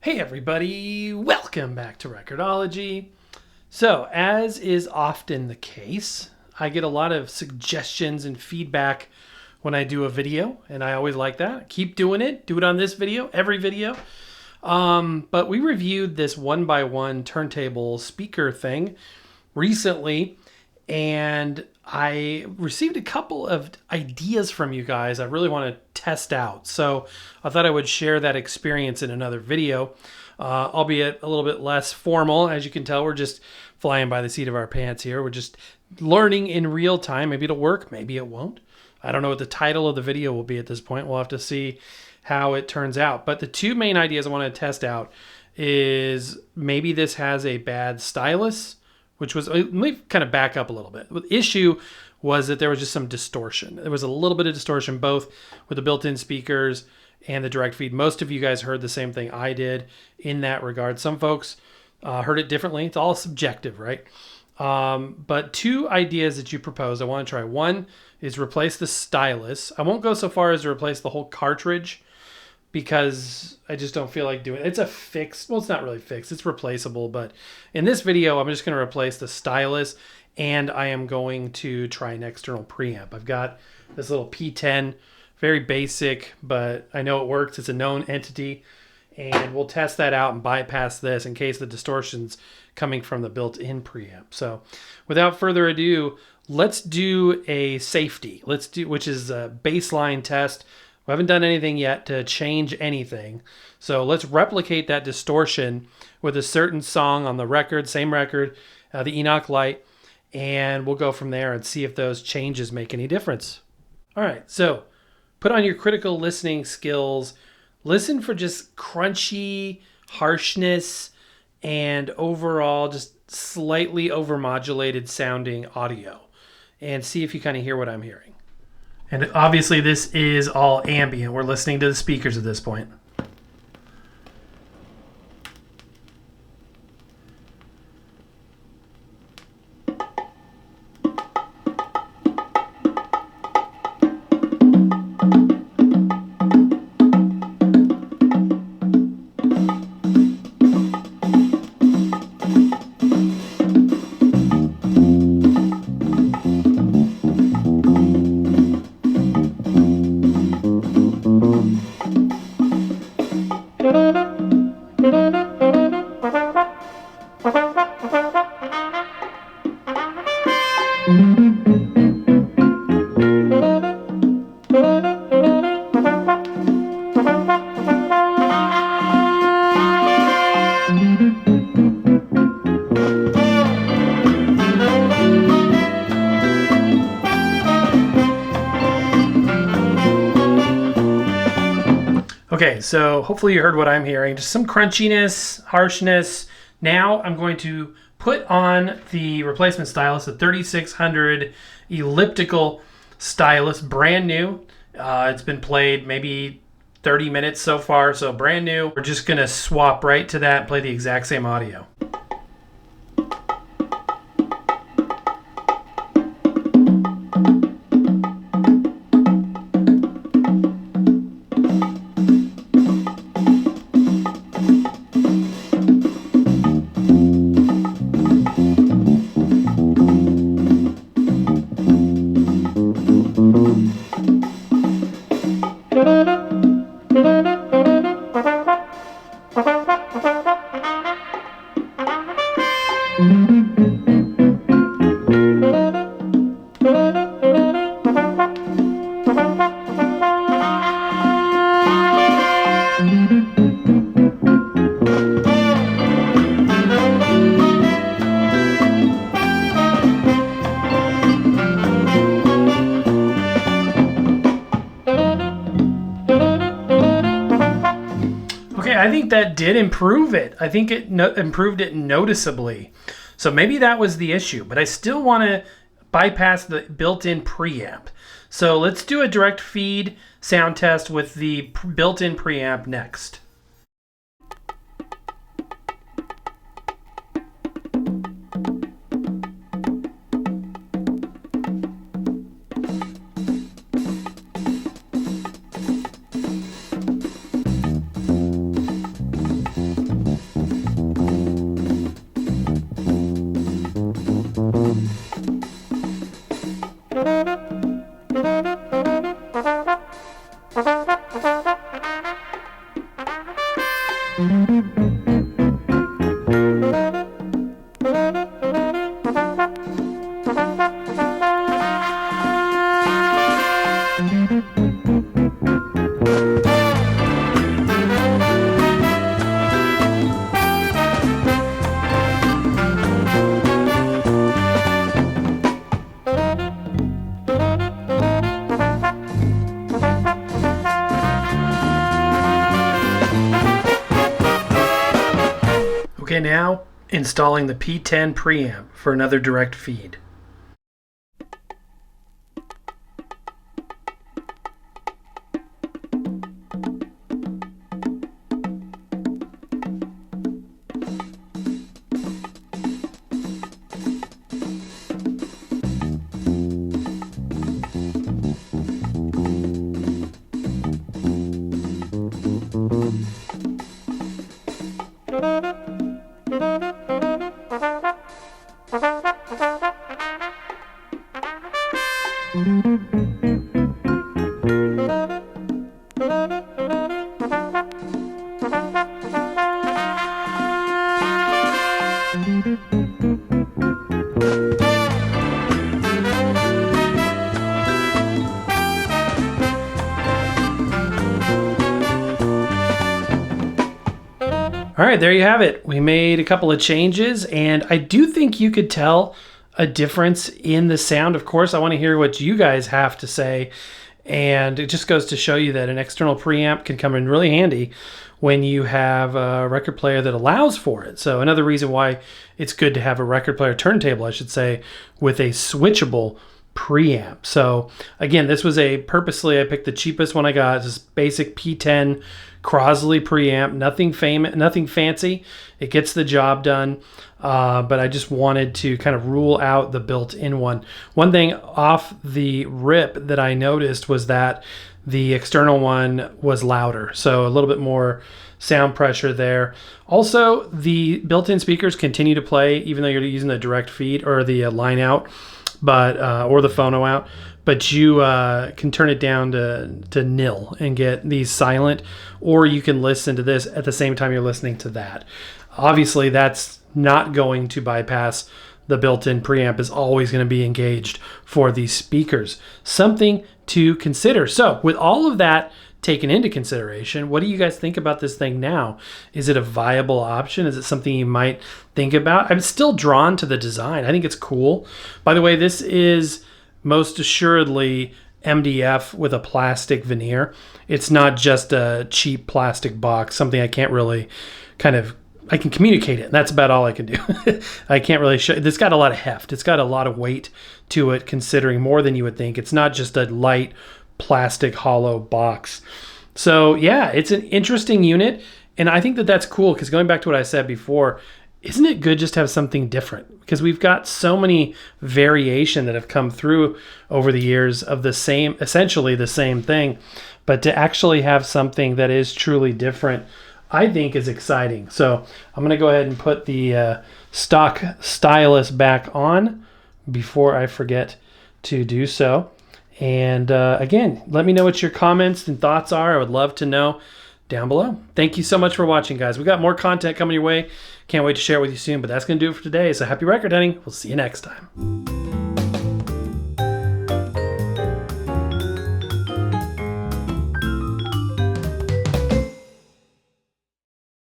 Hey everybody, welcome back to Record-ology. So, as is often the case, I get a lot of suggestions and feedback when I do a video, and I always like that. Keep doing it. Do it on this video, every video. But we reviewed this 1x1 turntable speaker thing recently, and I received a couple of ideas from you guys I really want to test out. So I thought I would share that experience in another video, albeit a little bit less formal. As you can tell, we're just flying by the seat of our pants here. We're just learning in real time. Maybe it'll work, maybe it won't. I don't know what the title of the video will be at this point. We'll have to see how it turns out. But the two main ideas I want to test out is maybe this has a bad stylus, which was, let me kind of back up a little bit. The issue was that there was just some distortion. There was a little bit of distortion, both with the built-in speakers and the direct feed. Most of you guys heard the same thing I did in that regard. Some folks heard it differently. It's all subjective, right? But two ideas that you proposed, I want to try. One is replace the stylus. I won't go so far as to replace the whole cartridge, because I just don't feel like doing it. It's a fixed, well, it's not really fixed, it's replaceable, but in this video, I'm just going to replace the stylus, and I am going to try an external preamp. I've got this little P10, very basic, but I know it works. It's a known entity, and we'll test that out and bypass this in case the distortion's coming from the built-in preamp. So without further ado, let's do a safety. Which is a baseline test. We haven't done anything yet to change anything. So let's replicate that distortion with a certain song on the record, same record, the Enoch Light, and we'll go from there and see if those changes make any difference. All right, so put on your critical listening skills. Listen for just crunchy harshness and overall just slightly overmodulated sounding audio, and see if you kind of hear what I'm hearing. And obviously this is all ambient. We're listening to the speakers at this point. Okay, so hopefully you heard what I'm hearing. Just some crunchiness, harshness. Now I'm going to put on the replacement stylus, the 3600 elliptical stylus, brand new. It's been played maybe 30 minutes so far, so brand new. We're just gonna swap right to that and play the exact same audio. I think that did improve it. I think it improved it noticeably. So maybe that was the issue, but I still want to bypass the built-in preamp. So let's do a direct feed sound test with the built-in preamp next. Okay, now installing the P10 preamp for another direct feed. All right, there you have it. We made a couple of changes, and I do think you could tell a difference in the sound. Of course, I want to hear what you guys have to say, and it just goes to show you that an external preamp can come in really handy when you have a record player that allows for it. So another reason why it's good to have a record player turntable, I should say, with a switchable preamp. So again, this was I picked the cheapest one I got. This basic P10 Crosley preamp, nothing fancy. It gets the job done, but I just wanted to kind of rule out the built-in one. One thing off the rip that I noticed was that the external one was louder, so a little bit more sound pressure there. Also, the built-in speakers continue to play even though you're using the direct feed or the line out, but or the phono out. But you can turn it down to nil and get these silent, or you can listen to this at the same time you're listening to that. Obviously, that's not going to bypass the built-in preamp. Is always going to be engaged for these speakers. Something to consider. So with all of that taken into consideration, what do you guys think about this thing now? Is it a viable option? Is it something you might think about? I'm still drawn to the design. I think it's cool. By the way, this is most assuredly MDF with a plastic veneer. It's not just a cheap plastic box, something I can't really I can communicate it. That's about all I can do. I can't really show. It's got a lot of heft. It's got a lot of weight to it, considering more than you would think. It's not just a light plastic hollow box. So yeah, it's an interesting unit. And I think that that's cool because going back to what I said before, isn't it good just to have something different? Because we've got so many variation that have come through over the years of essentially the same thing. But to actually have something that is truly different, I think is exciting. So I'm going to go ahead and put the stock stylus back on before I forget to do so. And again, let me know what your comments and thoughts are. I would love to know down below. Thank you so much for watching, guys. We got more content coming your way. Can't wait to share it with you soon, but that's going to do it for today. So happy record hunting. We'll see you next time.